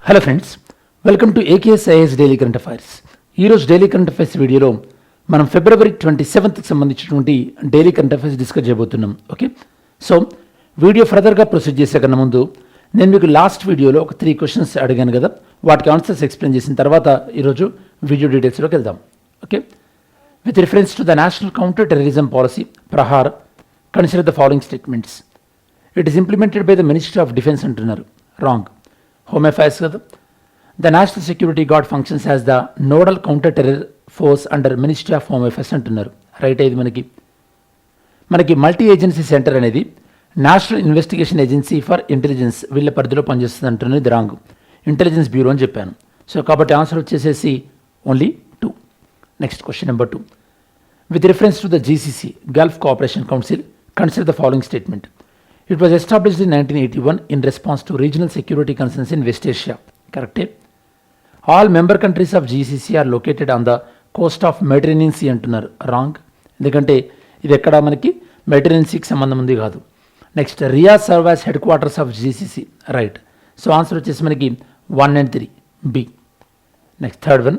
Hello friends, welcome to ఏకేఎస్ఐఎస్ daily current affairs. ఈరోజు daily current affairs వీడియోలో మనం ఫిబ్రవరి 27కి సంబంధించినటువంటి డైలీ కరెంట్ అఫైర్స్ డిస్కస్ చేయబోతున్నాం. ఓకే, సో వీడియో ఫర్దర్గా ప్రొసీడ్ చేసే కన్నా ముందు నేను మీకు లాస్ట్ వీడియోలో ఒక 3 క్వశ్చన్స్ అడిగాను కదా, వాటికి ఆన్సర్స్ ఎక్స్ప్లెయిన్ చేసిన తర్వాత ఈరోజు వీడియో డీటెయిల్స్లోకి వెళ్దాం. Okay, with reference to the national counter terrorism policy Prahar consider the following statements. It is implemented by the ministry of defence అంటున్నారు. రాంగ్. హోమ్ అఫైర్స్ కదా. The national security guard functions as the nodal counter terror force under ministry of home affairs అంటున్నారు. Right. ఇది మనకి multi agency centre అనేది national investigation agency for intelligence వీళ్ళ పరిధిలో పనిచేస్తుంది అంటున్నది. ఇది రాంగ్. ఇంటెలిజెన్స్ బ్యూరో అని చెప్పాను. సో కాబట్టి ఆన్సర్ వచ్చేసేసి only 2. Next question number 2. With reference to the GCC Gulf cooperation council consider the following statement. It was established in 1981 in response to regional security concerns in West Asia. Correct? All member countries of GCC are located on the coast of Mediterranean Sea అంటున్నారు. Wrong. ఎందుకంటే ఇది ఎక్కడ మనకి Mediterranean సీకి సంబంధం ఉంది కాదు. Next, Riyadh serve as headquarters of GCC. Right. So answer వచ్చేసి మనకి 1 and 3 B. Next, third one.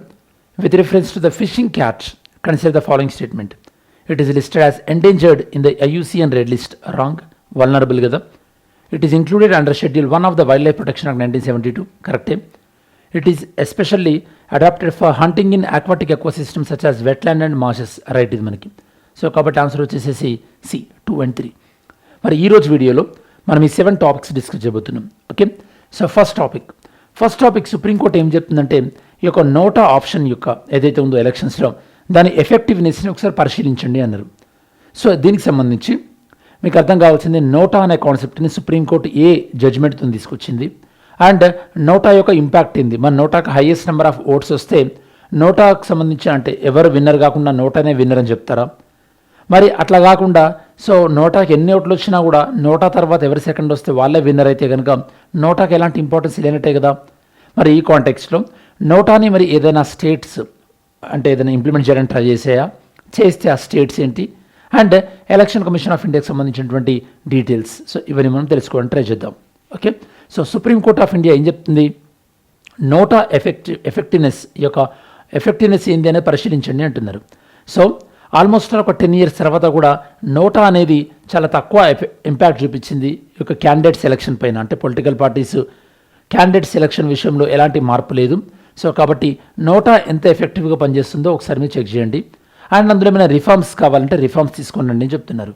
With reference to the fishing cat consider the following statement. It is listed as endangered in the IUCN red list. Wrong. Vulnerable కదా. It is included under schedule 1 of the wildlife protection act 1972. కరెక్టే. It is especially adapted for hunting in aquatic ecosystem such as wetland and marshes. Right. ఇది మనకి. So కాబట్టి answer వచ్చేసేసి C 2 and 3. మరి ఈరోజు వీడియోలో మనం ఈ 7 టాపిక్స్ డిస్కస్ చేయబోతున్నాం. Okay, so first topic supreme court ఏం చెప్తుందంటే ఈ యొక్క నోటా ఆప్షన్ యొక్క ఏదైతే ఉందో ఎలక్షన్స్లో దాని ఎఫెక్టివ్నెస్ని ఒకసారి పరిశీలించండి అన్నారు. సో దీనికి సంబంధించి మీకు అర్థం కావాల్సింది నోటా అనే కాన్సెప్ట్ని సుప్రీంకోర్టు ఏ జడ్జ్మెంట్తో తీసుకొచ్చింది అండ్ నోటా యొక్క ఇంపాక్ట్ ఏంది. మన నోటాకు హైయెస్ట్ నెంబర్ ఆఫ్ ఓట్స్ వస్తే నోటాకు సంబంధించి అంటే ఎవరు విన్నర్ కాకుండా నోటానే విన్నర్ అని చెప్తారా? మరి అట్లా కాకుండా సో నోటాకి ఎన్ని ఓట్లు వచ్చినా కూడా నోటా తర్వాత ఎవరు సెకండ్ వస్తే వాళ్ళే విన్నర్ అయితే కనుక నోటాకి ఎలాంటి ఇంపార్టెన్స్ లేనట్టే కదా. మరి ఈ కాంటెక్స్లో నోటాని మరి ఏదైనా స్టేట్స్ అంటే ఏదైనా ఇంప్లిమెంట్ చేయడానికి ట్రై చేస్తే ఆ స్టేట్స్ ఏంటి అండ్ ఎలక్షన్ కమిషన్ ఆఫ్ ఇండియాకి సంబంధించినటువంటి డీటెయిల్స్. సో ఇవన్నీ మనం తెలుసుకోవడానికి ట్రై చేద్దాం. Okay, so Supreme Court of India ఏం చెప్తుంది? నోటా ఎఫెక్టివ్నెస్ ఏంది అనేది పరిశీలించండి అంటున్నారు. సో ఆల్మోస్ట్ ఒక 10 years తర్వాత కూడా నోటా అనేది చాలా తక్కువ ఇంపాక్ట్ చూపించింది ఈ యొక్క క్యాండిడేట్ సెలక్షన్ పైన. అంటే పొలిటికల్ పార్టీస్ క్యాండిడేట్ సెలక్షన్ విషయంలో ఎలాంటి మార్పు లేదు. సో కాబట్టి నోటా ఎంత ఎఫెక్టివ్గా పనిచేస్తుందో ఒకసారి మీరు చెక్ చేయండి. అండ్ అందులో ఏమైనా రిఫార్మ్స్ కావాలంటే రిఫార్మ్స్ తీసుకోండి అని చెప్తున్నారు.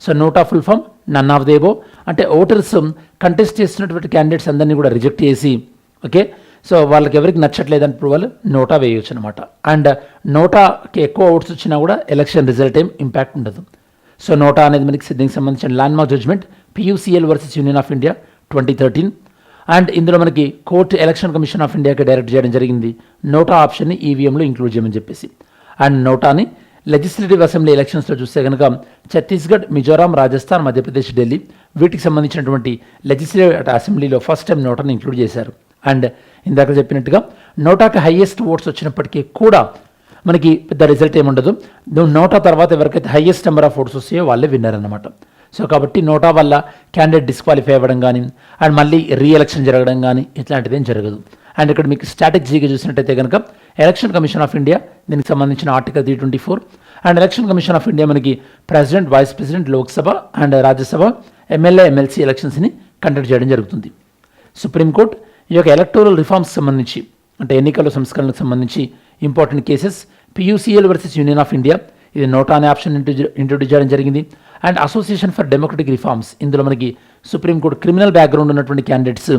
So NOTA full form none of the above అంటే ఓటర్స్ కంటెస్ట్ చేస్తున్నటువంటి క్యాండిడేట్స్ అందరినీ కూడా రిజెక్ట్ చేసి ఓకే సో వాళ్ళకి ఎవరికి నచ్చట్లేదన్నప్పుడు వాళ్ళు నోటా వేయవచ్చు అనమాట. అండ్ నోటాకి ఎక్కువ ఓట్స్ వచ్చినా కూడా ఎలక్షన్ రిజల్ట్ ఏం ఇంపాక్ట్ ఉండదు. సో నోటా అనేది మనకి దీనికి సంబంధించిన landmark judgement PUCL versus union of India 2013. And ఇందులో మనకి కోర్టు ఎలక్షన్ కమిషన్ ఆఫ్ ఇండియాకి డైరెక్ట్ చేయడం జరిగింది నోటా ఆప్షన్ని EVMలో ఇంక్లూడ్ చేయమని చెప్పేసి. అండ్ నోటాని లెజిస్లేటివ్ అసెంబ్లీ ఎలక్షన్స్లో చూస్తే కనుక ఛత్తీస్గఢ్, మిజోరాం, రాజస్థాన్, మధ్యప్రదేశ్, ఢిల్లీ వీటికి సంబంధించినటువంటి లెజిస్లేటివ్ అసెంబ్లీలో ఫస్ట్ టైం నోటాని ఇంక్లూడ్ చేశారు. అండ్ ఇందాక చెప్పినట్టుగా నోటాకి హైయెస్ట్ ఓట్స్ వచ్చినప్పటికీ కూడా మనకి పెద్ద రిజల్ట్ ఏముండదు. నోటా తర్వాత ఎవరికైతే హైయెస్ట్ నెంబర్ ఆఫ్ ఓట్స్ వస్తాయో వాళ్ళే విన్నర్ అనమాట. సో కాబట్టి నోటా వల్ల క్యాండిడేట్ డిస్క్వాలిఫై అవ్వడం కానీ అండ్ మళ్ళీ రీఎలక్షన్ జరగడం కానీ ఇట్లాంటిది ఏం జరగదు. అండ్ ఇక్కడ మీకు స్ట్రాటజీగా చూసినట్టయితే కనుక ఎలక్షన్ కమిషన్ ఆఫ్ ఇండియా దీనికి సంబంధించిన article 324 and election commission of India మనకి president, vice president, Lok Sabha and Rajya Sabha, MLA, MLC ఎలక్షన్స్ని కండక్ట్ చేయడం జరుగుతుంది. సుప్రీంకోర్టు ఈ యొక్క ఎలక్టోరల్ రిఫార్మ్స్ సంబంధించి అంటే ఎన్నికల సంస్కరణలకు సంబంధించి important cases PUCL versus union of India ఇది నోటా అనే ఆప్షన్ ఇంట్రొడ్యూస్ చేయడం జరిగింది. And association for democratic reforms ఇందులో మనకి సుప్రీంకోర్టు క్రిమినల్ బ్యాక్గ్రౌండ్ ఉన్నటువంటి క్యాండిడేట్స్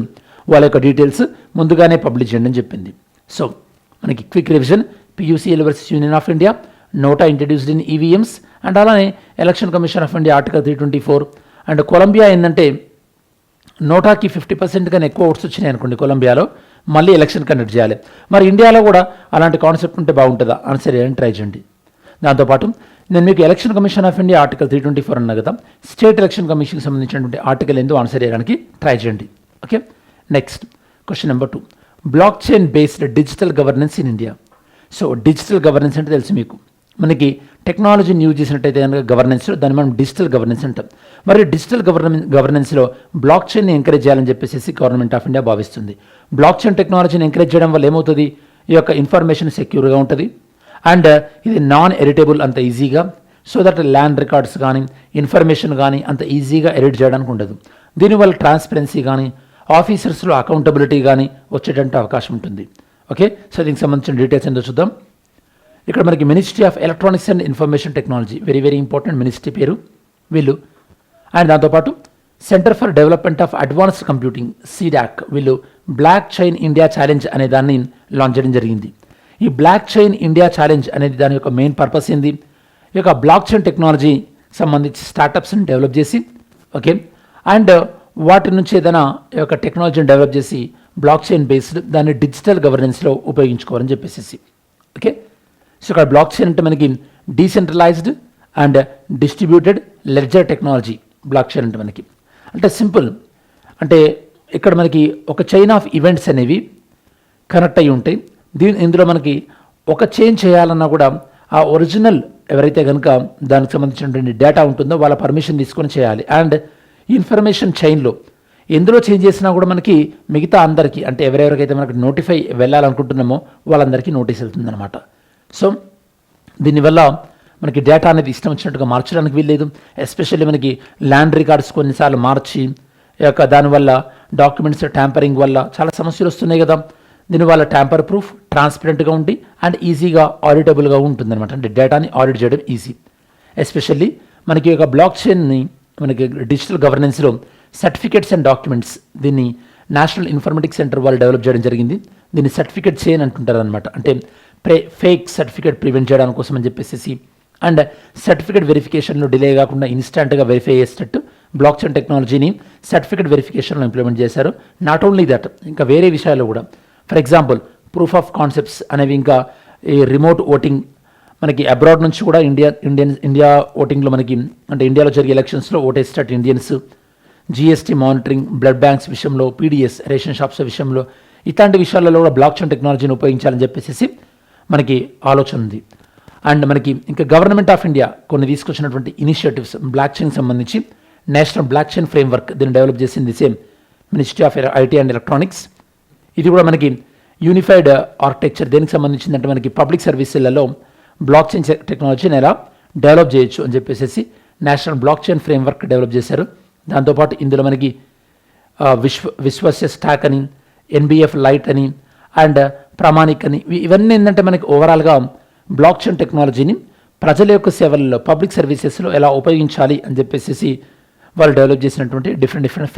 వాళ్ళ యొక్క డీటెయిల్స్ ముందుగానే పబ్లిష్ చేయండి అని చెప్పింది. సో మనకి quick revision PUCL versus union of India, NOTA introduced in EVMs and అలానే election commission of India article 324. And Colombia ఏంటంటే నోటాకి 50% కన్నా ఎక్కువ ఓట్స్ వచ్చినాయి అనుకోండి కొలంబియాలో మళ్ళీ ఎలక్షన్ కండక్ట్ చేయాలి. మరి ఇండియాలో కూడా అలాంటి కాన్సెప్ట్ ఉంటే బాగుంటుందా ఆన్సర్ ఏమని ట్రై చేయండి. దాంతోపాటు నేను మీకు election commission of India article 324 అన్నా కదా, స్టేట్ ఎలక్షన్ కమిషన్కి సంబంధించినటువంటి ఆర్టికల్ ఏందో ఆన్సర్ చేయడానికి ట్రై చేయండి. Okay, next question number 2. Block chain based digital governance in India. So digital governance అంటే తెలుసు మీకు. మనకి టెక్నాలజీని యూజ్ చేసినట్టయితే కనుక గవర్నెన్స్లో దాన్ని మనం డిజిటల్ గవర్నెన్స్ అంటాం. మరి డిజిటల్ గవర్నెన్స్లో బ్లాక్ చైన్ని ఎంకరేజ్ చేయాలని చెప్పేసి గవర్నమెంట్ ఆఫ్ ఇండియా భావిస్తుంది. బ్లాక్ చైన్ టెక్నాలజీని ఎంకరేజ్ చేయడం వల్ల ఏమవుతుంది, ఈ యొక్క ఇన్ఫర్మేషన్ సెక్యూర్గా ఉంటుంది అండ్ ఇది నాన్ ఎడిటబుల్ అంత ఈజీగా, సో దట్ ల్యాండ్ రికార్డ్స్ కానీ ఇన్ఫర్మేషన్ కానీ అంత ఈజీగా ఎడిట్ చేయడానికి ఉండదు. దీనివల్ల ట్రాన్స్పరెన్సీ కానీ ఆఫీసర్స్లో అకౌంటబిలిటీ కానీ వచ్చేటంటే అవకాశం ఉంటుంది. ఓకే, సో దీనికి సంబంధించిన డీటెయిల్స్ ఏంటో చూద్దాం. ఇక్కడ మనకి ministry of electronics and information technology, very very important ministry పేరు వీళ్ళు. అండ్ దాంతోపాటు centre for development of advanced computing C-DAC వీళ్ళు బ్లాక్ చైన్ ఇండియా ఛాలెంజ్ అనే దాన్ని లాంచ్ చేయడం జరిగింది. ఈ బ్లాక్ చైన్ ఇండియా ఛాలెంజ్ అనేది దాని యొక్క మెయిన్ పర్పస్ ఏంది, ఈ యొక్క బ్లాక్ చైన్ టెక్నాలజీ సంబంధించి స్టార్టప్స్ని డెవలప్ చేసి ఓకే అండ్ వాటి నుంచి ఏదైనా ఈ యొక్క టెక్నాలజీని డెవలప్ చేసి బ్లాక్ చైన్ బేస్డ్ దాన్ని డిజిటల్ గవర్నెన్స్లో ఉపయోగించుకోవాలని చెప్పేసి. ఓకే, సో ఇక్కడ బ్లాక్ చైన్ అంటే మనకి decentralised and distributed ledger technology. Block chain అంటే మనకి అంటే సింపుల్, అంటే ఇక్కడ మనకి ఒక చైన్ ఆఫ్ ఈవెంట్స్ అనేవి కనెక్ట్ అయ్యి ఉంటాయి. ఇందులో మనకి ఒక చైన్ చేయాలన్నా కూడా ఆ ఒరిజినల్ ఎవరైతే కనుక దానికి సంబంధించినటువంటి డేటా ఉంటుందో వాళ్ళ పర్మిషన్ తీసుకొని చేయాలి. అండ్ ఇన్ఫర్మేషన్ చైన్లో ఎందులో చేంజ్ చేసినా కూడా మనకి మిగతా అందరికీ, అంటే ఎవరెవరికైతే మనకి నోటిఫై వెళ్ళాలనుకుంటున్నామో వాళ్ళందరికీ నోటీస్ వెళ్తుందన్నమాట. సో దీనివల్ల మనకి డేటా అనేది ఇష్టం వచ్చినట్టుగా మార్చడానికి వీల్లేదు. ఎస్పెషల్లీ మనకి ల్యాండ్ రికార్డ్స్ కొన్నిసార్లు మార్చి దానివల్ల డాక్యుమెంట్స్ ట్యాంపరింగ్ వల్ల చాలా సమస్యలు వస్తున్నాయి కదా. దీనివల్ల ట్యాంపర్ ప్రూఫ్, ట్రాన్స్పరెంట్గా ఉండి అండ్ ఈజీగా ఆడిటబుల్గా ఉంటుందన్నమాట. అంటే డేటాని ఆడిట్ చేయడం ఈజీ. ఎస్పెషల్లీ మనకి ఒక బ్లాక్ చైన్ని మనకి డిజిటల్ గవర్నెన్స్లో సర్టిఫికేట్స్ అండ్ డాక్యుమెంట్స్ దీన్ని నేషనల్ ఇన్ఫర్మేటిక్స్ సెంటర్ వాళ్ళు డెవలప్ చేయడం జరిగింది. దీన్ని సర్టిఫికేట్ చైన్ అంటుంటారు అనమాట. అంటే ఫేక్ సర్టిఫికేట్ ప్రివెంట్ చేయడం కోసం అని చెప్పేసి అండ్ సర్టిఫికేట్ వెరిఫికేషన్లో డిలే కాకుండా ఇన్స్టాంట్గా వెరిఫై చేసేటట్టు బ్లాక్ చైన్ టెక్నాలజీని సర్టిఫికేట్ వెరిఫికేషన్లో ఇంప్లిమెంట్ చేశారు. నాట్ ఓన్లీ దట్, ఇంకా వేరే విషయాల్లో కూడా, for example proof of concepts అనేవి, ఇంకా ఈ రిమోట్ ఓటింగ్ మనకి అబ్రాడ్ నుంచి కూడా ఇండియా ఓటింగ్లో మనకి అంటే ఇండియాలో జరిగే ఎలక్షన్స్లో ఓటేసేటట్టు Indians, GST monitoring, blood banks విషయంలో, పీడిఎస్ రేషన్ షాప్స్ విషయంలో ఇట్లాంటి విషయాలలో కూడా బ్లాక్ చైన్ టెక్నాలజీని ఉపయోగించాలని చెప్పేసి మనకి ఆలోచన ఉంది. అండ్ మనకి ఇంకా గవర్నమెంట్ ఆఫ్ ఇండియా కొన్ని తీసుకొచ్చినటువంటి ఇనిషియేటివ్స్ బ్లాక్ చైన్ సంబంధించి నేషనల్ బ్లాక్ చైన్ ఫ్రేమ్వర్క్ దీన్ని డెవలప్ చేసింది same ministry of IT and electronics. ఇది కూడా మనకి యూనిఫైడ్ ఆర్కిటెక్చర్ దేనికి సంబంధించిందంటే మనకి పబ్లిక్ సర్వీసులలో బ్లాక్ చైన్ టెక్నాలజీని ఎలా డెవలప్ చేయొచ్చు అని చెప్పేసి national block chain framework develop చేశారు. దాంతోపాటు ఇందులో మనకి విశ్వస్య స్టాక్ అని, ఎన్బిఎఫ్ లైట్ అని అండ్ ప్రామాణిక్ అని ఇవన్నీ ఏంటంటే మనకి ఓవరాల్గా బ్లాక్ చైన్ టెక్నాలజీని ప్రజల యొక్క సేవల్లో పబ్లిక్ సర్వీసెస్లో ఎలా ఉపయోగించాలి అని చెప్పేసి వాళ్ళు డెవలప్ చేసినటువంటి డిఫరెంట్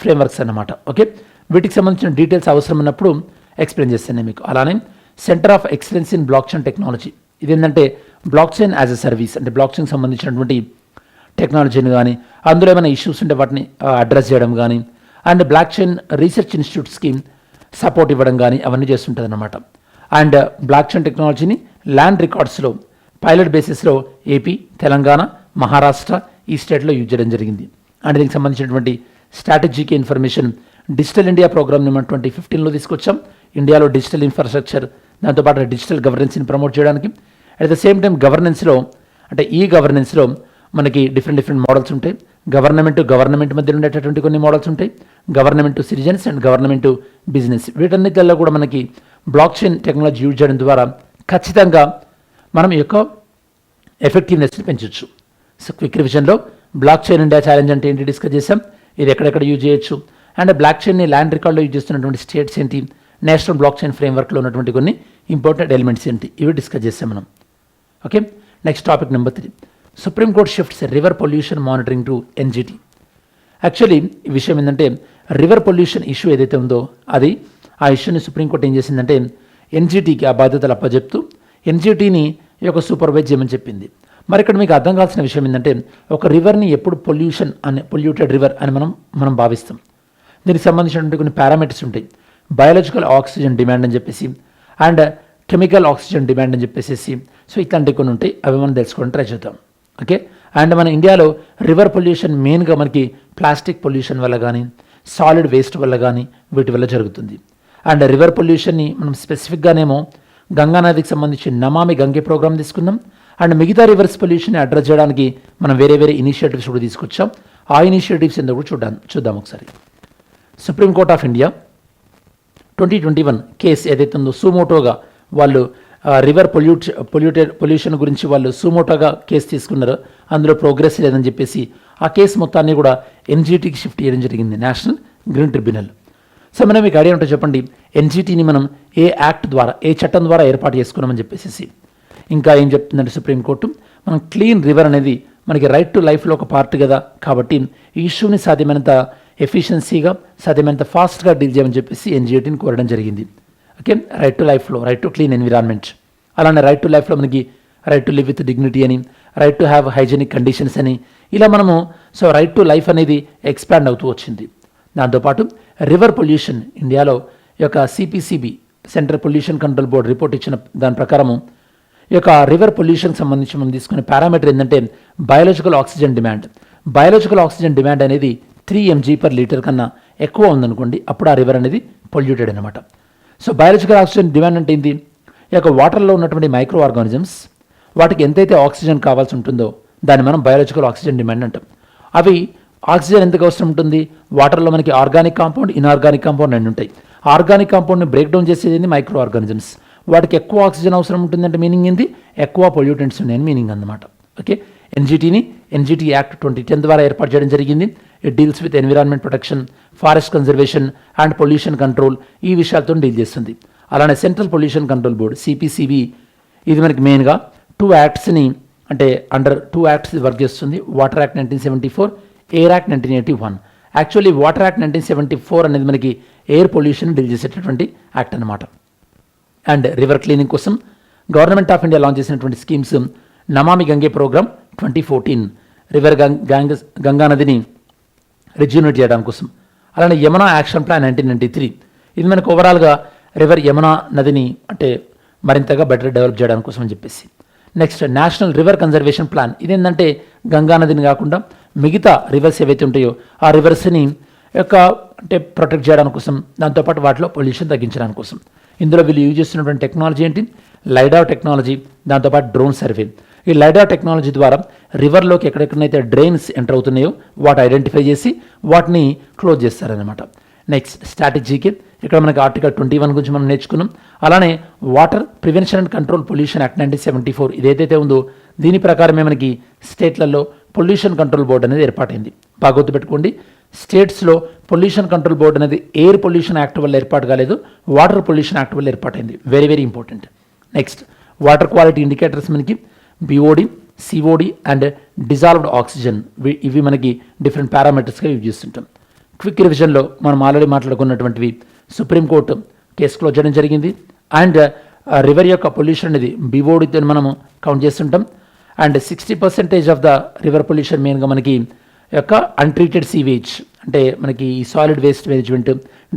ఫ్రేమ్వర్క్స్ అన్నమాట. ఓకే, వీటికి సంబంధించిన డీటెయిల్స్ అవసరం ఉన్నప్పుడు ఎక్స్ప్లెయిన్ చేస్తాను మీకు. అలానే centre of excellence in blockchain technology, ఇదేంటంటే blockchain as a service, అంటే బ్లాక్ చైన్ సంబంధించినటువంటి టెక్నాలజీని కానీ అందులో ఏమైనా ఇష్యూస్ ఉంటే వాటిని అడ్రస్ చేయడం కానీ అండ్ బ్లాక్ చైన్ రీసెర్చ్ ఇన్స్టిట్యూట్స్కి సపోర్ట్ ఇవ్వడం కానీ అవన్నీ చేస్తుంటుంది అన్నమాట. అండ్ బ్లాక్ చైన్ టెక్నాలజీని ల్యాండ్ రికార్డ్స్లో పైలట్ బేసిస్లో ఏపీ, తెలంగాణ, మహారాష్ట్ర ఈ స్టేట్లో యూజ్ చేయడం జరిగింది. అండ్ దీనికి సంబంధించినటువంటి స్ట్రాటజీకి information digital India programme number 2015లో తీసుకొచ్చాం. ఇండియాలో డిజిటల్ ఇన్ఫ్రాస్ట్రక్చర్, దాంతోపాటు డిజిటల్ గవర్నెన్స్ని ప్రమోట్ చేయడానికి. అట్ ద సేమ్ టైం గవర్నెన్స్లో అంటే ఈ గవర్నెన్స్లో మనకి డిఫరెంట్ మోడల్స్ ఉంటాయి. గవర్నమెంట్ మధ్య ఉండేటటువంటి కొన్ని మోడల్స్ ఉంటాయి, government to citizens and government to business. వీటన్నిటిలో కూడా మనకి బ్లాక్ చైన్ టెక్నాలజీ యూజ్ చేయడం ద్వారా ఖచ్చితంగా మనం ఈ యొక్క ఎఫెక్టివ్నెస్ని పెంచవచ్చు. సో క్విక్ రివిజన్లో బ్లాక్ చైన్ ఇండియా ఛాలెంజ్ అంటే ఏంటి డిస్కస్ చేసాం, ఇది ఎక్కడెక్కడ యూజ్ చేయొచ్చు అండ్ బ్లాక్ చైన్ని ల్యాండ్ రికార్డ్లో యూజ్ చేస్తున్నటువంటి స్టేట్స్ ఏంటి, నేషనల్ బ్లాక్ చైన్ ఫ్రేమ్వర్క్లో ఉన్నటువంటి కొన్ని ఇంపార్టెంట్ ఎలిమెంట్స్ ఏంటి, ఇవి డిస్కస్ చేసాం మనం. Okay, next topic number 3, supreme court shifts river pollution monitoring to NGT. Actually ఈ విషయం ఏంటంటే రివర్ పొల్యూషన్ ఇష్యూ ఏదైతే ఉందో అది ఆ ఇష్యూని సుప్రీంకోర్టు ఏం చేసిందంటే ఎన్జిటికి ఆ బాధ్యతలు అప్పచెప్తూ ఎన్జిటిని ఈ యొక్క సూపర్వైజ్ చేయమని చెప్పింది. మరి ఇక్కడ మీకు అర్థం కావాల్సిన విషయం ఏంటంటే ఒక రివర్ని ఎప్పుడు పొల్యూటెడ్ రివర్ అని మనం భావిస్తాం. దీనికి సంబంధించినటువంటి కొన్ని పారామీటర్స్ ఉంటాయి. బయాలజికల్ ఆక్సిజన్ డిమాండ్ అని చెప్పేసి అండ్ కెమికల్ ఆక్సిజన్ డిమాండ్ అని చెప్పేసి, సో ఇట్లాంటివి కొన్ని ఉంటాయి, అవి మనం తెలుసుకోవడం ట్రై చేద్దాం. ఓకే, అండ్ మన ఇండియాలో రివర్ పొల్యూషన్ మెయిన్గా మనకి ప్లాస్టిక్ పొల్యూషన్ వల్ల కానీ సాలిడ్ వేస్ట్ వల్ల కానీ వీటి వల్ల జరుగుతుంది. అండ్ రివర్ పొల్యూషన్ని మనం స్పెసిఫిక్గానేమో గంగా నదికి సంబంధించి నమామి గంగే ప్రోగ్రామ్ తీసుకుందాం. అండ్ మిగతా రివర్స్ పొల్యూషన్ అడ్రస్ చేయడానికి మనం వేరే వేరే ఇనిషియేటివ్స్ కూడా తీసుకొచ్చాం. ఆ ఇనిషియేటివ్స్ ఎందుకు కూడా చూద్దాం ఒకసారి. సుప్రీంకోర్ట్ ఆఫ్ ఇండియా 2021 కేసు ఏదైతే ఉందో సుమోటోగా వాళ్ళు రివర్ పొల్యూషన్ గురించి వాళ్ళు సుమోటోగా కేసు తీసుకున్నారో అందులో ప్రోగ్రెస్ లేదని చెప్పేసి ఆ కేసు మొత్తాన్ని కూడా ఎన్జీటీకి షిఫ్ట్ చేయడం జరిగింది, నేషనల్ గ్రీన్ ట్రిబ్యునల్. సో మనం మీకు ఐడియా ఉంటే చెప్పండి, ఎన్జీటీని మనం ఏ యాక్ట్ ద్వారా, ఏ చట్టం ద్వారా ఏర్పాటు చేసుకున్నామని చెప్పేసి. ఇంకా ఏం చెప్తుందంటే సుప్రీంకోర్టు, మనం క్లీన్ రివర్ అనేది మనకి రైట్ టు లైఫ్లో ఒక పార్ట్ కదా, కాబట్టి ఈ ఇష్యూని సాధ్యమైనంత ఎఫిషియన్సీగా సాధ్యమైనంత ఫాస్ట్గా డీల్ చేయమని చెప్పేసి ఎన్జీటీని కోరడం జరిగింది. ఓకే, రైట్ టు లైఫ్లో రైట్ టు క్లీన్ ఎన్విరాన్మెంట్, అలానే రైట్ టు లైఫ్లో మనకి right to live with dignity అని, right to have hygienic conditions అని, ఇలా మనము సో రైట్ టు లైఫ్ అనేది ఎక్స్పాండ్ అవుతూ వచ్చింది. దాంతోపాటు రివర్ పొల్యూషన్ ఇండియాలో ఈ యొక్క CPCB central pollution control board report ఇచ్చిన దాని ప్రకారము ఈ యొక్క రివర్ పొల్యూషన్కి సంబంధించి మనం తీసుకునే పారామీటర్ ఏంటంటే biological oxygen demand. Biological oxygen demand అనేది 3 mg/L కన్నా ఎక్కువ ఉందనుకోండి, అప్పుడు ఆ రివర్ అనేది పొల్యూటెడ్ అనమాట. సో బయాలజికల్ ఆక్సిజన్ డిమాండ్ అంటే ఏంటి? ఈ యొక్క వాటర్లో ఉన్నటువంటి మైక్రో ఆర్గానిజమ్స్ వాటికి ఎంతైతే ఆక్సిజన్ కావాల్సి ఉంటుందో దాన్ని మనం బయాలజికల్ ఆక్సిజన్ డిమాండ్ అంటాం. అవి ఆక్సిజన్ ఎంతకు అవసరం ఉంటుంది? వాటర్లో మనకి ఆర్గానిక్ కాంపౌండ్, ఇన్ఆర్గానిక్ కాంపౌండ్ అన్నీ ఉంటాయి. ఆర్గానిక్ కాంపౌండ్ని బ్రేక్ డౌన్ చేసేది మైక్రో ఆర్గానిజమ్స్. వాటికి ఎక్కువ ఆక్సిజన్ అవసరం ఉంటుందంటే మీనింగ్ ఏంది? ఎక్కువ పొల్యూటెంట్స్ ఉన్నాయని మీనింగ్ అన్నమాట. ఓకే, ఎన్జీటీ యాక్ట్ 2010 ద్వారా ఏర్పాటు చేయడం జరిగింది. It deals with environment protection, forest conservation and pollution control, ఈ విషయాలతో డీల్ చేస్తుంది. అలానే central pollution control board CPCB, ఇది మనకి మెయిన్గా 2 యాక్ట్స్ని అంటే అండర్ 2 యాక్ట్స్ వర్క్ చేస్తుంది. Water act 1974, air act 1981. Actually water act 1974 అనేది మనకి ఎయిర్ పొల్యూషన్ డీల్ చేసేటటువంటి యాక్ట్ అనమాట. అండ్ రివర్ క్లీనింగ్ కోసం గవర్నమెంట్ ఆఫ్ ఇండియా లాంచ్ చేసినటువంటి schemes Namami Gange programme 2014, river Ganga నదిని రిజ్యూనేట్ చేయడం కోసం. అలానే యమునా యాక్షన్ ప్లాన్ 1993, ఇది మనకు ఓవరాల్గా రివర్ యమునా నదిని అంటే మరింతగా బెటర్ డెవలప్ చేయడానికి కోసం అని చెప్పేసి. Next national river conservation plan, ఇదేంటంటే గంగా నదిని కాకుండా మిగతా రివర్స్ ఏవైతే ఉంటాయో ఆ రివర్స్ని యొక్క అంటే ప్రొటెక్ట్ చేయడానికి కోసం, దాంతోపాటు వాటిలో పొల్యూషన్ తగ్గించడానికి కోసం. ఇందులో వీళ్ళు యూజ్ చేస్తున్నటువంటి టెక్నాలజీ ఏంటి? లైడార్ టెక్నాలజీ, దాంతోపాటు డ్రోన్ సర్వే. ఈ లైడార్ టెక్నాలజీ ద్వారా రివర్లోకి ఎక్కడెక్కడైతే డ్రైన్స్ ఎంటర్ అవుతున్నాయో వాటి ఐడెంటిఫై చేసి వాటిని క్లోజ్ చేస్తారనమాట. నెక్స్ట్ స్ట్రాటజీకి ఇక్కడ మనకి ఆర్టికల్ 21 గురించి మనం నేర్చుకున్నాం. అలానే water prevention and control pollution act 1974, ఇదేదైతే ఉందో దీని ప్రకారమే మనకి స్టేట్లలో పొల్యూషన్ కంట్రోల్ బోర్డు అనేది ఏర్పాటైంది. బాగా గుర్తుపెట్టుకోండి, స్టేట్స్లో పొల్యూషన్ కంట్రోల్ బోర్డు అనేది ఎయిర్ పొల్యూషన్ యాక్ట్ వల్ల ఏర్పాటు కాలేదు, వాటర్ పొల్యూషన్ యాక్ట్ వల్ల ఏర్పాటైంది. Very very important. Next water quality indicators మనకి BOD, COD and dissolved oxygen, ఇవి మనకి డిఫరెంట్ పారామీటర్స్గా యూజ్ చేస్తుంటాం. క్విక్ రివిజన్లో మనం ఆల్రెడీ మాట్లాడుకున్నటువంటివి సుప్రీంకోర్టు కేసు క్లోజ్ చేయడం జరిగింది. అండ్ రివర్ యొక్క పొల్యూషన్ అనేది బిఓడితో మనము కౌంట్ చేస్తుంటాం. And 60% of the river pollution మెయిన్గా మనకి యొక్క అన్ట్రీటెడ్ సీవేజ్ అంటే మనకి ఈ సాలిడ్ వేస్ట్ మేనేజ్మెంట్,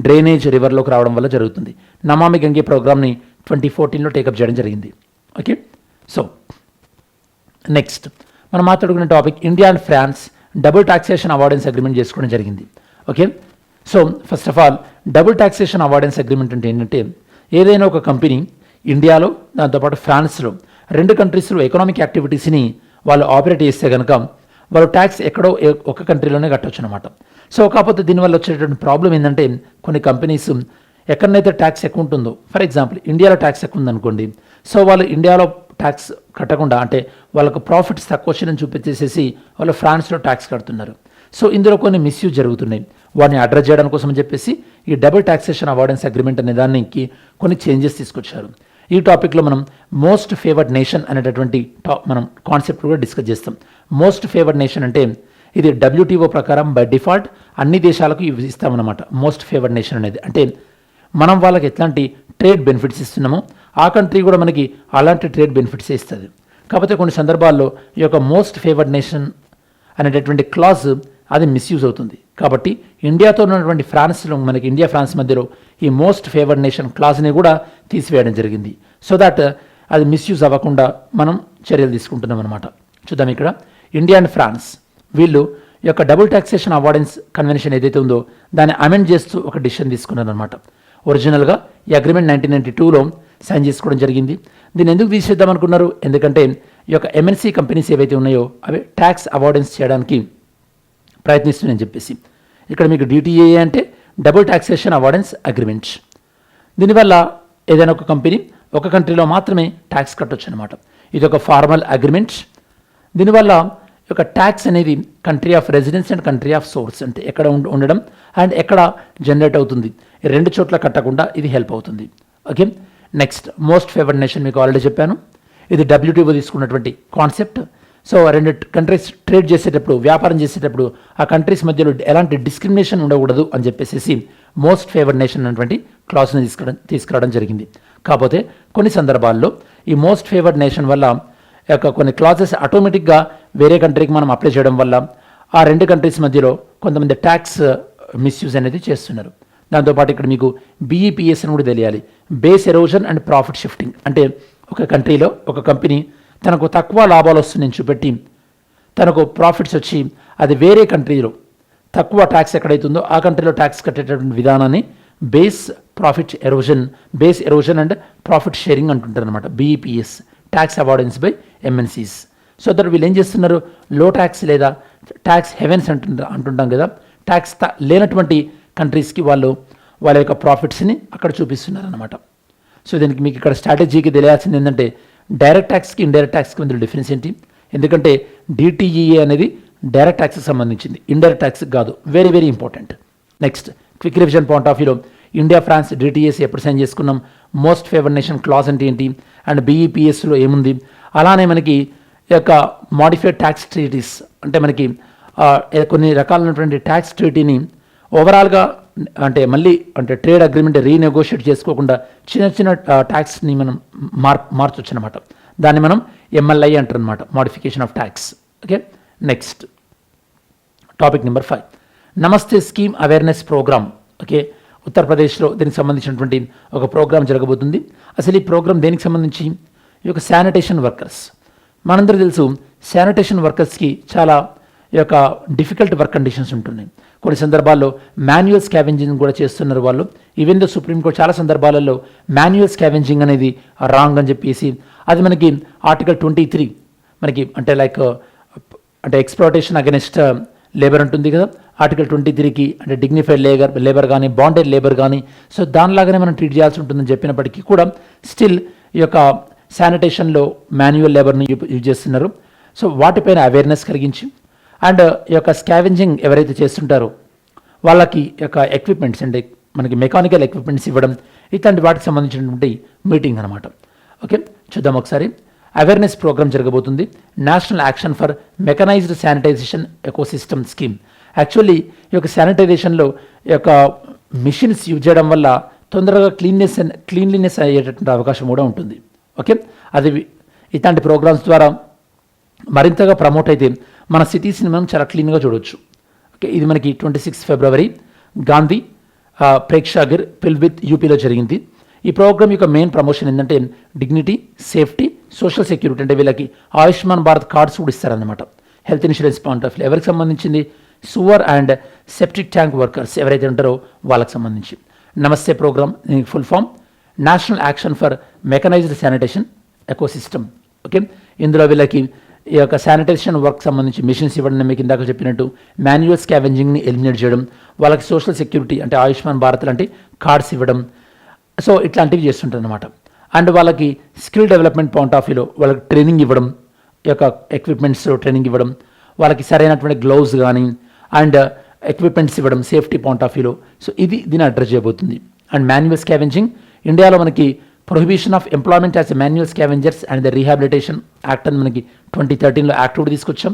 డ్రైనేజ్ రివర్లోకి రావడం వల్ల జరుగుతుంది. నమామి గంగే ప్రోగ్రామ్ని 2014లో టేకప్ చేయడం జరిగింది. ఓకే, సో నెక్స్ట్ మనం మాట్లాడుకునే topic India and France double taxation avoidance agreement చేసుకోవడం జరిగింది. Okay, so first of all double taxation avoidance agreement అంటే ఏంటంటే ఏదైనా ఒక కంపెనీ ఇండియాలో దాంతోపాటు ఫ్రాన్స్లో 2 కంట్రీస్లో ఎకనామిక్ యాక్టివిటీస్ని వాళ్ళు ఆపరేట్ చేస్తే కనుక వాళ్ళు ట్యాక్స్ ఎక్కడో ఒక కంట్రీలోనే కట్టవచ్చు అనమాట. సో కాకపోతే దీనివల్ల వచ్చేటటువంటి ప్రాబ్లం ఏంటంటే కొన్ని కంపెనీస్ ఎక్కడనైతే ట్యాక్స్ ఎక్కువ ఉంటుందో, ఫర్ ఎగ్జాంపుల్ ఇండియాలో ట్యాక్స్ ఎక్కువ ఉందనుకోండి, సో వాళ్ళు ఇండియాలో ట్యాక్స్ కట్టకుండా అంటే వాళ్ళకు ప్రాఫిట్స్ తక్కువ వచ్చిందని చూపించేసేసి వాళ్ళు ఫ్రాన్స్లో ట్యాక్స్ కడుతున్నారు. సో ఇందులో కొన్ని మిస్యూజ్ జరుగుతున్నాయి. వాటిని అడ్రస్ చేయడం కోసం అని చెప్పేసి ఈ డబుల్ టాక్సేషన్ అవార్డెన్స్ అగ్రిమెంట్ అనే దానికి కొన్ని చేంజెస్ తీసుకొచ్చారు. ఈ టాపిక్లో మనం మోస్ట్ ఫేవర్డ్ నేషన్ అనేటటువంటి మనం కాన్సెప్ట్ కూడా డిస్కస్ చేస్తాం. మోస్ట్ ఫేవర్డ్ నేషన్ అంటే ఇది WTO ప్రకారం బై డిఫాల్ట్ అన్ని దేశాలకు ఇవి ఇస్తామన్నమాట. మోస్ట్ ఫేవర్డ్ నేషన్ అనేది అంటే మనం వాళ్ళకి ఎట్లాంటి ట్రేడ్ బెనిఫిట్స్ ఇస్తున్నామో ఆ కంట్రీ కూడా మనకి అలాంటి ట్రేడ్ బెనిఫిట్స్ ఇస్తుంది. కాకపోతే కొన్ని సందర్భాల్లో ఈ యొక్క మోస్ట్ ఫేవర్డ్ నేషన్ అనేటటువంటి క్లాజ్ అది మిస్యూజ్ అవుతుంది. కాబట్టి ఇండియాతో ఉన్నటువంటి ఫ్రాన్స్లో మనకి ఇండియా ఫ్రాన్స్ మధ్యలో ఈ మోస్ట్ ఫేవర్డ్ నేషన్ క్లాజ్ని కూడా తీసివేయడం జరిగింది. సో దట్ అది మిస్యూజ్ అవ్వకుండా మనం చర్యలు తీసుకుంటున్నాం అనమాట. చూద్దాం ఇక్కడ ఇండియా అండ్ ఫ్రాన్స్ వీళ్ళు ఈ యొక్క డబుల్ టాక్సేషన్ అవార్డెన్స్ కన్వెన్షన్ ఏదైతే ఉందో దాన్ని అమెండ్ చేస్తూ ఒక డిసిషన్ తీసుకున్నారు అనమాట. ఒరిజినల్గా ఈ అగ్రిమెంట్ 1992లో సైన్ చేసుకోవడం జరిగింది. దీన్ని ఎందుకు తీసేద్దాం అనుకున్నారు? ఎందుకంటే ఈ యొక్క ఎంఎన్సీ కంపెనీస్ ఏవైతే ఉన్నాయో అవి ట్యాక్స్ అవాయిడెన్స్ చేయడానికి ప్రయత్నిస్తున్నాయని చెప్పేసి. ఇక్కడ మీకు డిటిఏఏ అంటే డబుల్ ట్యాక్సేషన్ అవాయిడెన్స్ అగ్రిమెంట్. దీనివల్ల ఏదైనా ఒక కంపెనీ ఒక కంట్రీలో మాత్రమే ట్యాక్స్ కట్టొచ్చు అనమాట. ఇది ఒక ఫార్మల్ అగ్రిమెంట్. దీనివల్ల ఈ యొక్క ట్యాక్స్ అనేది country of residence and country of swords అంటే ఎక్కడ ఉండడం అండ్ ఎక్కడ జనరేట్ అవుతుంది ఈ రెండు చోట్ల కట్టకుండా ఇది హెల్ప్ అవుతుంది. Okay, next most favoured nation మీకు ఆల్రెడీ చెప్పాను. ఇది WTO తీసుకున్నటువంటి కాన్సెప్ట్. సో రెండు కంట్రీస్ ట్రేడ్ చేసేటప్పుడు, వ్యాపారం చేసేటప్పుడు ఆ కంట్రీస్ మధ్యలో ఎలాంటి డిస్క్రిమినేషన్ ఉండకూడదు అని చెప్పేసి మోస్ట్ ఫేవర్డ్ నేషన్ అన్నటువంటి క్లాస్ని తీసుకురావడం జరిగింది. కాకపోతే కొన్ని సందర్భాల్లో ఈ మోస్ట్ ఫేవర్డ్ నేషన్ వల్ల యొక్క కొన్ని క్లాజెస్ ఆటోమేటిక్గా వేరే కంట్రీకి మనం అప్లై చేయడం వల్ల ఆ రెండు కంట్రీస్ మధ్యలో కొంతమంది ట్యాక్స్ మిస్యూజ్ అనేది చేస్తున్నారు. దాంతోపాటు ఇక్కడ మీకు BEPS అని కూడా తెలియాలి, base erosion and profit shifting. అంటే ఒక కంట్రీలో ఒక కంపెనీ తనకు తక్కువ లాభాలు వస్తుందని చూపెట్టి తనకు ప్రాఫిట్స్ వచ్చి అది వేరే కంట్రీలో తక్కువ ట్యాక్స్ ఎక్కడైతుందో ఆ కంట్రీలో ట్యాక్స్ కట్టేటటువంటి విధానాన్ని base erosion and profit sharing అంటుంటారు అనమాట. BEPS, tax avoidance by MNCs. So that వీళ్ళు ఏం చేస్తున్నారు, లో ట్యాక్స్ లేదా ట్యాక్స్ హెవెన్స్ అంటుంటాం కదా, ట్యాక్స్ లేనటువంటి కంట్రీస్కి వాళ్ళ యొక్క ప్రాఫిట్స్ని అక్కడ చూపిస్తున్నారు అనమాట. సో దీనికి మీకు ఇక్కడ స్ట్రాటజీకి తెలియాల్సింది ఏంటంటే డైరెక్ట్ ట్యాక్స్కి ఇండైరెక్ట్ ట్యాక్స్కి మధ్య డిఫరెన్స్ ఏంటి. ఎందుకంటే DTEA అనేది డైరెక్ట్ ట్యాక్స్కి సంబంధించింది, ఇండైరెక్ట్ ట్యాక్స్కి కాదు. Very very important. Next quick revision point of వ్యూలో ఇండియా ఫ్రాన్స్ DTAC ఎప్పుడు సైన్ చేసుకున్నాం, మోస్ట్ ఫేవర్డ్ నేషన్ క్లాజ్ అంటే ఏంటి అండ్ BEPSలో ఏముంది, అలానే మనకి ఈ యొక్క మాడిఫైడ్ ట్యాక్స్ ట్రీటీస్ అంటే మనకి కొన్ని రకాలైనటువంటి ట్యాక్స్ ట్రీటీని ఓవరాల్గా అంటే ట్రేడ్ అగ్రిమెంట్ రీనెగోషియేట్ చేసుకోకుండా చిన్న చిన్న ట్యాక్స్ని మనం మార్చొచ్చు అనమాట. దాన్ని మనం MLI అంటారు అనమాట, modification of tax. Okay, next topic number 5 నమస్తే స్కీమ్ అవేర్నెస్ ప్రోగ్రామ్. ఓకే, ఉత్తరప్రదేశ్లో దీనికి సంబంధించినటువంటి ఒక ప్రోగ్రామ్ జరగబోతుంది. అసలు ఈ ప్రోగ్రామ్ దేనికి సంబంధించి, ఈ యొక్క శానిటేషన్ వర్కర్స్. మనందరూ తెలుసు శానిటేషన్ వర్కర్స్కి చాలా ఈ యొక్క డిఫికల్ట్ వర్క్ కండిషన్స్ ఉంటున్నాయి. కొన్ని సందర్భాల్లో మాన్యువల్ స్కావెంజింగ్ కూడా చేస్తున్నారు వాళ్ళు. ఈవెన్ దో సుప్రీంకోర్టు చాలా సందర్భాలలో మాన్యువల్ స్కావెంజింగ్ అనేది రాంగ్ అని చెప్పేసి అది మనకి ఆర్టికల్ 23 మనకి అంటే ఎక్స్ప్లాయిటేషన్ అగెనిస్ట్ లేబర్ ఉంటుంది కదా, ఆర్టికల్ 23కి అంటే డిగ్నిఫైడ్ లేబర్ కానీ బాండెడ్ లేబర్ కానీ సో దానిలాగానే మనం ట్రీట్ చేయాల్సి ఉంటుందని చెప్పినప్పటికీ కూడా స్టిల్ ఈ యొక్క శానిటేషన్లో మాన్యువల్ లేబర్ని యూజ్ చేస్తున్నారు. సో వాటిపైన అవేర్నెస్ కలిగించి అండ్ ఈ యొక్క స్కావెంజింగ్ ఎవరైతే చేస్తుంటారో వాళ్ళకి యొక్క ఎక్విప్మెంట్స్ అంటే మనకి మెకానికల్ ఎక్విప్మెంట్స్ ఇవ్వడం ఇట్లాంటి వాటికి సంబంధించినటువంటి మీటింగ్ అనమాట. ఓకే, చూద్దాం ఒకసారి. అవేర్నెస్ ప్రోగ్రామ్ జరగబోతుంది, national action for mechanised sanitisation ecosystem scheme. Actually ఈ యొక్క శానిటైజేషన్లో ఈ యొక్క మిషన్స్ యూజ్ చేయడం వల్ల తొందరగా క్లీన్లీనెస్ అయ్యేటటువంటి అవకాశం కూడా ఉంటుంది. ఓకే, అది ఇట్లాంటి ప్రోగ్రామ్స్ ద్వారా మరింతగా ప్రమోట్ అయితే మన సిటీస్ని మనం చాలా క్లీన్గా చూడవచ్చు. ఓకే, ఇది మనకి 26 ఫిబ్రవరి గాంధీ ప్రేక్షాగర్ పిల్విత్ యూపీలో జరిగింది. ఈ ప్రోగ్రామ్ యొక్క మెయిన్ ప్రమోషన్ ఏంటంటే డిగ్నిటీ, సేఫ్టీ, సోషల్ సెక్యూరిటీ. అంటే వీళ్ళకి ఆయుష్మాన్ భారత్ కార్డ్స్ కూడా ఇస్తారనమాట. Health insurance point of view ఎవరికి సంబంధించింది, sewer and septic tank workers ఎవరైతే ఉంటారో వాళ్ళకి సంబంధించి. నమస్తే ప్రోగ్రామ్ దీనికి full form national action for mechanised sanitation ecosystem. Okay, ఇందులో వీళ్ళకి ఈ యొక్క శానిటైజేషన్ వర్క్ సంబంధించి మిషన్స్ ఇవ్వడం, మీకు ఇందాక చెప్పినట్టు మాన్యువల్ స్కావెంజింగ్ని ఎలిమినేట్ చేయడం, వాళ్ళకి సోషల్ సెక్యూరిటీ అంటే ఆయుష్మాన్ భారత్ లాంటి కార్డ్స్ ఇవ్వడం, సో ఇట్లాంటివి చేస్తుంటారు అనమాట. అండ్ వాళ్ళకి స్కిల్ డెవలప్మెంట్ పాయింట్ ఆఫ్ వ్యూలో వాళ్ళకి ట్రైనింగ్ ఇవ్వడం, ఈ యొక్క ఎక్విప్మెంట్స్లో ట్రైనింగ్ ఇవ్వడం, వాళ్ళకి సరైనటువంటి గ్లౌస్ కానీ అండ్ ఎక్విప్మెంట్స్ ఇవ్వడం సేఫ్టీ పాయింట్ ఆఫ్ వ్యూలో. సో ఇది దీన్ని అడ్రస్ చేయబోతుంది. అండ్ మాన్యువల్ స్కావెంజింగ్ ఇండియాలో మనకి prohibition of employment as manual scavengers and the rehabilitation act అని మనకి 2013లో యాక్ట్ కూడా తీసుకొచ్చాం.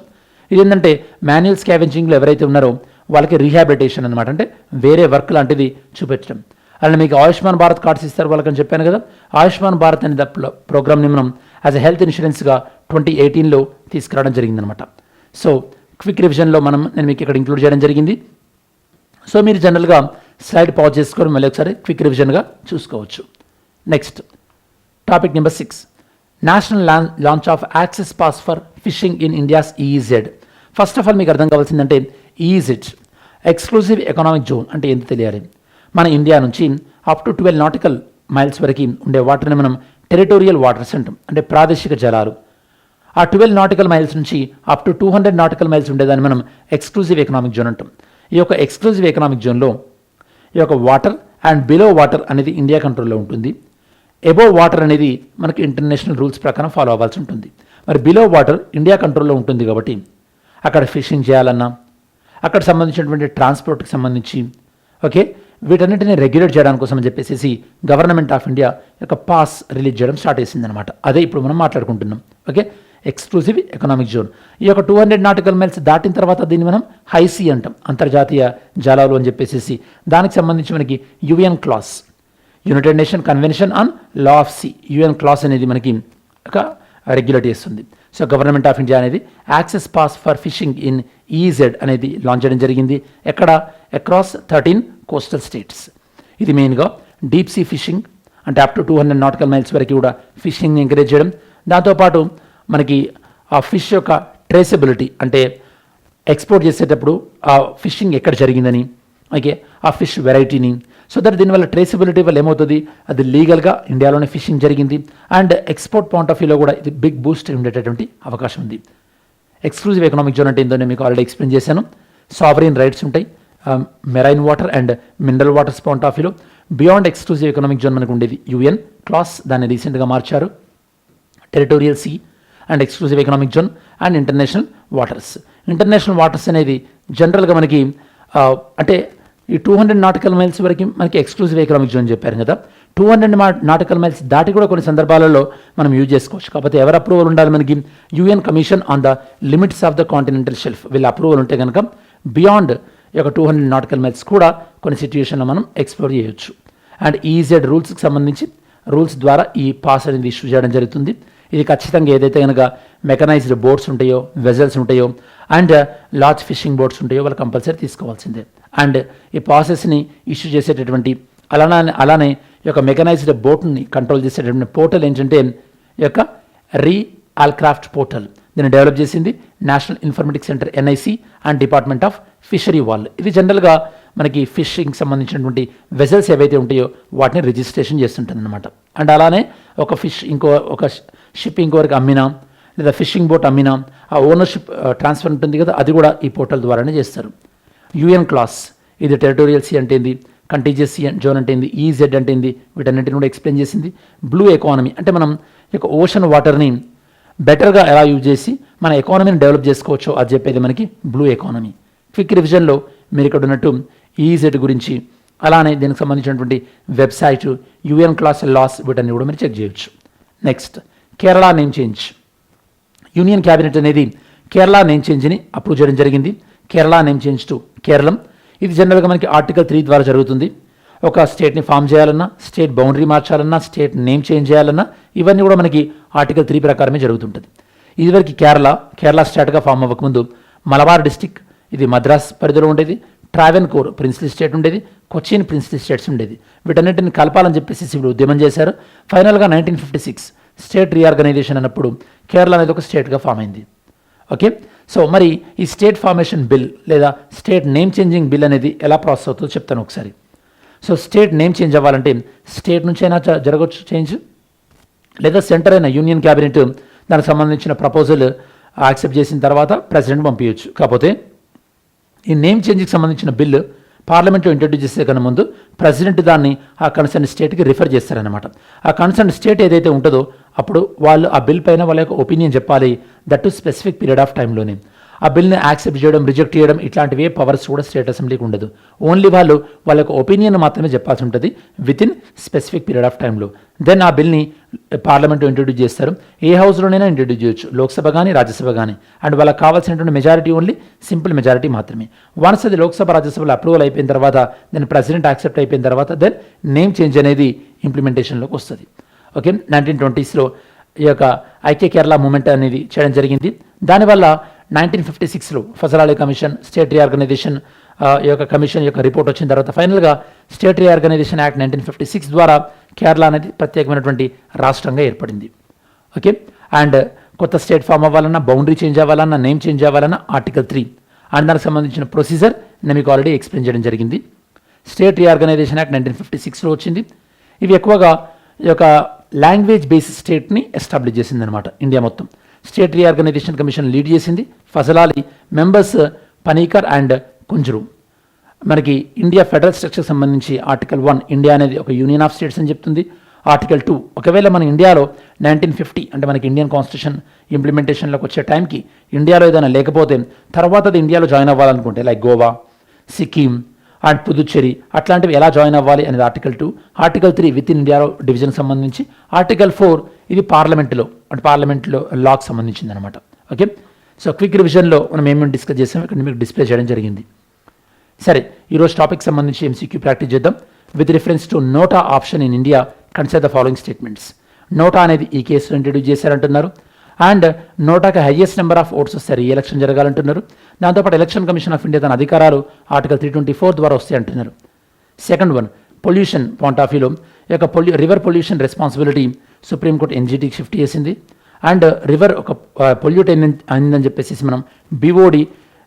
ఇది ఏంటంటే మాన్యువల్ స్కావెంజింగ్లో ఎవరైతే ఉన్నారో వాళ్ళకి రీహాబిలిటేషన్ అనమాట, అంటే వేరే వర్క్ లాంటిది చూపించడం. అలానే మీకు ఆయుష్మాన్ భారత్ కార్డ్స్ ఇస్తారు వాళ్ళకని చెప్పాను కదా, ఆయుష్మాన్ భారత్ అనే ప్రోగ్రామ్ని మనం యాజ్ ఎ హెల్త్ ఇన్సూరెన్స్గా 2018లో తీసుకురావడం జరిగిందనమాట. సో క్విక్ రివిజన్లో నేను మీకు ఇక్కడ ఇంక్లూడ్ చేయడం జరిగింది. సో మీరు జనరల్గా స్లైడ్ పాజ్ చేసుకొని మళ్ళీ ఒకసారి క్విక్ రివిజన్గా చూసుకోవచ్చు. Next topic number 6 national launch of access pass for fishing in India's EEZ. First of all మీకు అర్థం కావాల్సిందంటే EEZ ఎక్స్క్లూజివ్ ఎకనామిక్ జోన్ అంటే ఎంత తెలియాలి. మన ఇండియా నుంచి అప్ టు 12 నాటికల్ మైల్స్ వరకు ఉండే వాటర్ని మనం టెరిటోరియల్ వాటర్స్ అంటాం, అంటే ప్రాదేశిక జలాలు. ఆ 12 నాటికల్ మైల్స్ నుంచి అప్ టు 200 నాటికల్ మైల్స్ ఉండేదాన్ని మనం ఎక్స్క్లూజివ్ ఎకనామిక్ జోన్ అంటాం. ఈ యొక్క ఎక్స్క్లూజివ్ ఎకనామిక్ జోన్లో ఈ యొక్క వాటర్ అండ్ బిలో వాటర్ అనేది ఇండియా కంట్రోల్లో ఉంటుంది. ఎబోవ్ వాటర్ అనేది మనకి ఇంటర్నేషనల్ రూల్స్ ప్రకారం ఫాలో అవ్వాల్సి ఉంటుంది. మరి బిలో వాటర్ ఇండియా కంట్రోల్లో ఉంటుంది కాబట్టి అక్కడ ఫిషింగ్ చేయాలన్నా, అక్కడ సంబంధించినటువంటి ట్రాన్స్పోర్ట్కి సంబంధించి ఓకే వీటన్నిటిని రెగ్యులేట్ చేయడానికి కోసం అని చెప్పేసి గవర్నమెంట్ ఆఫ్ ఇండియా యొక్క పాస్ రిలీజ్ చేయడం స్టార్ట్ చేసిందనమాట. అదే ఇప్పుడు మనం మాట్లాడుకుంటున్నాం. Okay, exclusive economic zone. ఈ యొక్క 200 నాటికల్ మైల్స్ దాటిన తర్వాత దీన్ని మనం హై సీ అంటాం, అంతర్జాతీయ జలాలు అని చెప్పేసి. దానికి సంబంధించి మనకి UNCLOS, United Nation Convention on Law of Sea, UNCLOS అనేది మనకి ఒక రెగ్యులేట్ చేస్తుంది. సో గవర్నమెంట్ ఆఫ్ ఇండియా అనేది access pass for fishing in EEZ అనేది లాంచ్ చేయడం జరిగింది. ఎక్కడ? Across 13 coastal states. ఇది మెయిన్గా డీప్ సీ ఫిషింగ్ అంటే అప్ టు 200 నాటికల్ మైల్స్ వరకు కూడా ఫిషింగ్ని ఎంకరేజ్ చేయడం. దాంతోపాటు మనకి ఆ ఫిష్ యొక్క ట్రేసబిలిటీ అంటే ఎక్స్పోర్ట్ చేసేటప్పుడు ఆ ఫిషింగ్ ఎక్కడ జరిగిందని, ఓకే ఆ ఫిష్ వెరైటీని, సో దట్ దీనివల్ల ట్రేసబిలిటీ వల్ల ఏమవుతుంది, అది లీగల్గా ఇండియాలోనే ఫిషింగ్ జరిగింది అండ్ ఎక్స్పోర్ట్ పాయింట్ ఆఫ్ వ్యూలో కూడా ఇది బిగ్ బూస్ట్ ఉండేటటువంటి అవకాశం ఉంది. ఎక్స్క్లూజివ్ ఎకనామిక్ జోన్ అంటే ఏంటో నేను మీకు ఆల్రెడీ ఎక్స్ప్లెయిన్ చేశాను. సావరీన్ రైట్స్ ఉంటాయి, marine water and mineral waters point of వ్యూలో. బియాండ్ ఎక్స్క్లూజివ్ ఎకనామిక్ జోన్ మనకు ఉండేది యుఎన్ క్లాస్, దాన్ని రీసెంట్గా మార్చారు. Territorial sea and exclusive economic zone and international waters. International waters అనేది జనరల్గా మనకి అంటే ఈ 200 నాటికల్ మైల్స్ వరకు మనకి ఎక్స్క్లూజివ్ ఎకనామిక్ జోన్ చెప్పారు కదా. 200 నాటికల్ మైల్స్ దాటి కూడా కొన్ని సందర్భాలలో మనం యూజ్ చేసుకోవచ్చు. కాకపోతే ఎవరు అప్రూవల్ ఉండాలి మనకి? UN commission on the limits of the continental shelf, వీళ్ళ అప్రూవల్ ఉంటే కనుక బియాండ్ ఈ యొక్క 200 నాటికల్ మైల్స్ కూడా కొన్ని సిచ్యువేషన్లో మనం ఎక్స్ప్లోర్ చేయొచ్చు. అండ్ ఈజెడ్ రూల్స్కి సంబంధించి రూల్స్ ద్వారా ఈ పాస్ అనేది ఇష్యూ చేయడం జరుగుతుంది. ఇది ఖచ్చితంగా ఏదైతే కనుక మెకనైజ్డ్ బోట్స్ ఉంటాయో, వెజల్స్ ఉంటాయో అండ్ లార్జ్ ఫిషింగ్ బోట్స్ ఉంటాయో వాళ్ళు కంపల్సరీ తీసుకోవాల్సిందే. అండ్ ఈ ప్రాసెస్ని ఇష్యూ చేసేటటువంటి అలానే ఈ యొక్క మెకనైజ్డ్ బోట్ని కంట్రోల్ చేసేటటువంటి పోర్టల్ ఏంటంటే ఈ యొక్క ఆల్క్రాఫ్ట్ పోర్టల్. దీన్ని డెవలప్ చేసింది national informatics centre NIC and department of fishery వాళ్ళు. ఇది జనరల్గా మనకి ఫిషింగ్ సంబంధించినటువంటి వెజల్స్ ఏవైతే ఉంటాయో వాటిని రిజిస్ట్రేషన్ చేస్తుంటుంది అనమాట. అండ్ అలానే ఒక షిప్ ఇంకోవరకు అమ్మినా లేదా ఫిషింగ్ బోట్ అమ్మినా ఆ ఓనర్షిప్ ట్రాన్స్ఫర్ ఉంటుంది కదా, అది కూడా ఈ పోర్టల్ ద్వారానే చేస్తారు. యుఎన్ క్లాస్, ఇది టెరిటోరియల్ సీ అంటే ఏంది, కంటీజియస్ సీ జోన్ అంటే ఏంది, ఈజెడ్ అంటే ఏంది, వీటన్నింటిని కూడా ఎక్స్ప్లెయిన్ చేసింది. బ్లూ ఎకానమీ అంటే మనం ఈ యొక్క ఓషన్ వాటర్ని బెటర్గా ఎలా యూజ్ చేసి మన ఎకానమీని డెవలప్ చేసుకోవచ్చో అది చెప్పేది మనకి బ్లూ ఎకానమీ. క్విక్ రివిజన్లో మీరు ఇక్కడ ఉన్నట్టు ఈజెడ్ గురించి అలానే దీనికి సంబంధించినటువంటి వెబ్సైట్, యుఎన్ క్లాస్ లాస్ వీటన్ని కూడా మీరు చెక్ చేయొచ్చు. Next Kerala name change. Union cabinet అనేది కేరళ నేమ్ చేంజ్ని అప్రూవ్ చేయడం జరిగింది. Kerala name change to Keralam. ఇది జనరల్గా మనకి ఆర్టికల్ 3 ద్వారా జరుగుతుంది. ఒక స్టేట్ని ఫామ్ చేయాలన్నా, స్టేట్ బౌండరీ మార్చాలన్నా, స్టేట్ నేమ్ చేంజ్ చేయాలన్నా ఇవన్నీ కూడా మనకి ఆర్టికల్ 3 ప్రకారమే జరుగుతుంటుంది. ఇదివరకు కేరళ స్టేట్గా ఫామ్ అవ్వకముందు మలబార్ డిస్టిక్, ఇది మద్రాస్ పరిధిలో ఉండేది. ట్రావెన్కోర్ ప్రిన్స్లీ స్టేట్ ఉండేది, కొచ్చిన్ ప్రిన్స్లీ స్టేట్స్ ఉండేది. వీటన్నింటిని కలపాలని చెప్పేసి వీళ్ళు ఉద్యమం చేశారు. ఫైనల్గా 1956 స్టేట్ రీఆర్గనైజేషన్ అన్నప్పుడు కేరళ అనేది ఒక స్టేట్గా ఫామ్ అయింది. ఓకే, సో మరి ఈ స్టేట్ ఫార్మేషన్ బిల్ లేదా స్టేట్ నేమ్ చేంజింగ్ బిల్ అనేది ఎలా ప్రాసెస్ అవుతుందో చెప్తాను ఒకసారి. సో స్టేట్ నేమ్ చేంజ్ అవ్వాలంటే స్టేట్ నుంచి అయినా జరగవచ్చు చేంజ్, లేదా సెంటర్ అయిన యూనియన్ క్యాబినెట్ దానికి సంబంధించిన ప్రపోజల్ యాక్సెప్ట్ చేసిన తర్వాత ప్రెసిడెంట్ పంపించవచ్చు. కాకపోతే ఈ నేమ్ చేంజ్కి సంబంధించిన బిల్లు పార్లమెంట్లో ఇంట్రడ్యూస్ చేసే కన్నా ముందు ప్రెసిడెంట్ దాన్ని ఆ కన్సర్న్ స్టేట్కి రిఫర్ చేస్తారనమాట. ఆ కన్సర్న్ స్టేట్ ఏదైతే ఉంటుందో అప్పుడు వాళ్ళు ఆ బిల్ పైన వాళ్ళ యొక్క ఒపీనియన్ చెప్పాలి, that to specific period of టైంలోనే. ఆ బిల్ని యాక్సెప్ట్ చేయడం, రిజెక్ట్ చేయడం ఇట్లాంటివే పవర్స్ కూడా స్టేట్ అసెంబ్లీకి ఉండదు. ఓన్లీ వాళ్ళ యొక్క ఒపీనియన్ మాత్రమే చెప్పాల్సి ఉంటుంది with in specific period of టైంలో. దెన్ ఆ బిల్ని పార్లమెంట్లో ఇంట్రడ్యూస్ చేస్తారు. ఏ హౌస్లోనైనా ఇంట్రడ్యూస్ చేయొచ్చు, లోక్సభ కానీ రాజ్యసభ కానీ. అండ్ వాళ్ళకి కావాల్సినటువంటి మెజారిటీ ఓన్లీ సింపుల్ మెజారిటీ మాత్రమే. వన్స్ అది లోక్సభ రాజ్యసభలో అప్రూవల్ అయిపోయిన తర్వాత, దెన్ ప్రెసిడెంట్ యాక్సెప్ట్ అయిపోయిన తర్వాత దెన్ నేమ్ చేంజ్ అనేది ఇంప్లిమెంటేషన్లోకి వస్తుంది. ఓకే, 1920s ఈ యొక్క ఐక్య కేరళ మూమెంట్ అనేది చేయడం జరిగింది. దానివల్ల 1956 Fazal Ali commission, state reorganisation ఈ యొక్క కమిషన్ యొక్క రిపోర్ట్ వచ్చిన తర్వాత ఫైనల్గా స్టేట్ రీఆర్గనైజేషన్ యాక్ట్ 1956 ద్వారా కేరళ అనేది ప్రత్యేకమైనటువంటి రాష్ట్రంగా ఏర్పడింది. ఓకే, అండ్ కొత్త స్టేట్ ఫామ్ అవ్వాలన్నా, బౌండరీ చేంజ్ అవ్వాలన్నా, నేమ్ చేంజ్ అవ్వాలన్నా ఆర్టికల్ 3 అండ్ దానికి సంబంధించిన ప్రొసీజర్ నేను మీకు ఆల్రెడీ ఎక్స్ప్లెయిన్ చేయడం జరిగింది. స్టేట్ రీఆర్గనైజేషన్ యాక్ట్ 1956 వచ్చింది. ఇవి ఎక్కువగా ఈ యొక్క లాంగ్వేజ్ బేస్డ్ స్టేట్ని ఎస్టాబ్లిష్ చేసిందనమాట ఇండియా మొత్తం. స్టేట్ రీఆర్గనైజేషన్ కమిషన్ లీడ్ చేసింది. Fazal Ali, members Panikkar and Kunzru. మనకి ఇండియా ఫెడరల్ స్ట్రక్చర్ సంబంధించి ఆర్టికల్ 1 ఇండియా అనేది ఒక యూనియన్ ఆఫ్ స్టేట్స్ అని చెప్తుంది. ఆర్టికల్ 2 ఒకవేళ మన ఇండియాలో 1950 అంటే మనకి ఇండియన్ కాన్స్టిట్యూషన్ ఇంప్లిమెంటేషన్లోకి వచ్చే టైంకి ఇండియాలో ఏదైనా లేకపోతే తర్వాత అది ఇండియాలో జాయిన్ అవ్వాలనుకుంటే లైక్ గోవా, సిక్కిం అండ్ పుదుచ్చేరి అట్లాంటివి ఎలా జాయిన్ అవ్వాలి అనేది ఆర్టికల్ 2. ఆర్టికల్ 3 విత్ ఇన్ ఇండియాలో డివిజన్ సంబంధించి. ఆర్టికల్ 4 ఇది పార్లమెంట్లో లాకి సంబంధించింది అనమాట. ఓకే, సో క్విక్ రివిజన్లో మనం ఏమేమి డిస్కస్ చేసాం ఇక్కడ మీకు డిస్ప్లే చేయడం జరిగింది. సరే, ఈరోజు టాపిక్ సంబంధించి MCQ ప్రాక్టీస్ చేద్దాం. With reference to NOTA option in India consider the following statements. NOTA అనేది ఈ కేసులో ఇంట్రడ్యూస్ చేశారంటున్నారు. అండ్ నోటాకి హైయెస్ట్ నెంబర్ ఆఫ్ ఓట్స్ వస్తారు, ఈ ఎలక్షన్ జరగాలంటున్నారు. దాంతోపాటు ఎలక్షన్ కమిషన్ ఆఫ్ ఇండియా తన అధికారాలు ఆర్టికల్ 324 ద్వారా వస్తాయి అంటున్నారు. Second one, pollution point of వ్యూలో ఈ యొక్క రివర్ పొల్యూషన్ రెస్పాన్సిబిలిటీ సుప్రీంకోర్టు NGTకి షిఫ్ట్ చేసింది. అండ్ రివర్ ఒక పొల్యూట్ అయిందని చెప్పేసి మనం BOD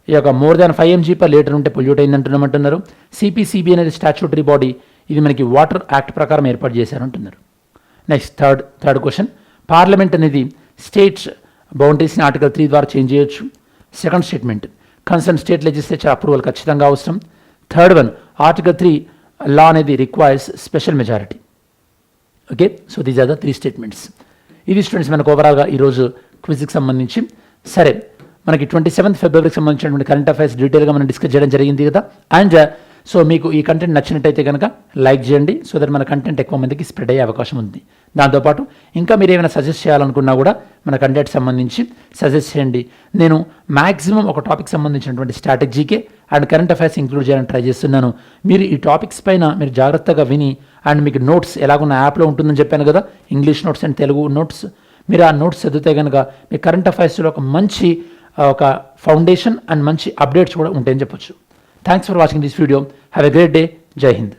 ఈ యొక్క మోర్ దాన్ 5 mg/L ఉంటే పొల్యూట్ అయిందంటున్నామంటున్నారు. CPCB అనేది స్టాచ్యూటరీ బాడీ, ఇది మనకి వాటర్ యాక్ట్ ప్రకారం ఏర్పాటు చేశారంటున్నారు. నెక్స్ట్ థర్డ్ క్వశ్చన్, పార్లమెంట్ అనేది స్టేట్స్ బౌండరీస్ని ఆర్టికల్ 3 ద్వారా చేంజ్ చేయొచ్చు. Second statement, concern state legislature approval ఖచ్చితంగా అవసరం. థర్డ్ వన్, ఆర్టికల్ 3 లా అనేది requires special majority. Okay, so these are the 3 statements. ఇది స్టూడెంట్స్ మనకు ఓవరాల్గా ఈరోజు క్విజ్కి సంబంధించి. సరే, మనకి 27 ఫిబ్రవరికి సంబంధించినటువంటి కరెంట్ అఫైర్స్ డీటెయిల్గా మనం డిస్కస్ చేయడం జరిగింది కదా. అండ్ సో మీకు ఈ కంటెంట్ నచ్చినట్టయితే కనుక లైక్ చేయండి, సో దట్ మన కంటెంట్ ఎక్కువ మందికి స్ప్రెడ్ అయ్యే అవకాశం ఉంది. దాంతోపాటు ఇంకా మీరు ఏమైనా సజెస్ట్ చేయాలనుకున్నా కూడా మన కంటెంట్ సంబంధించి సజెస్ట్ చేయండి. నేను మ్యాక్సిమం ఒక టాపిక్ సంబంధించినటువంటి స్ట్రాటజీకే అండ్ కరెంట్ అఫైర్స్ ఇంక్లూడ్ చేయాలని ట్రై చేస్తున్నాను. మీరు ఈ టాపిక్స్ పైన మీరు జాగ్రత్తగా విని అండ్ మీకు నోట్స్ ఎలాగున్న యాప్లో ఉంటుందని చెప్పాను కదా, English notes and Telugu notes. మీరు ఆ నోట్స్ చదివితే కనుక మీ కరెంట్ అఫైర్స్లో ఒక మంచి ఒక ఫౌండేషన్ అండ్ మంచి అప్డేట్స్ కూడా ఉంటాయని చెప్పొచ్చు. Thanks for watching this video. Have a great day. జై హింద్.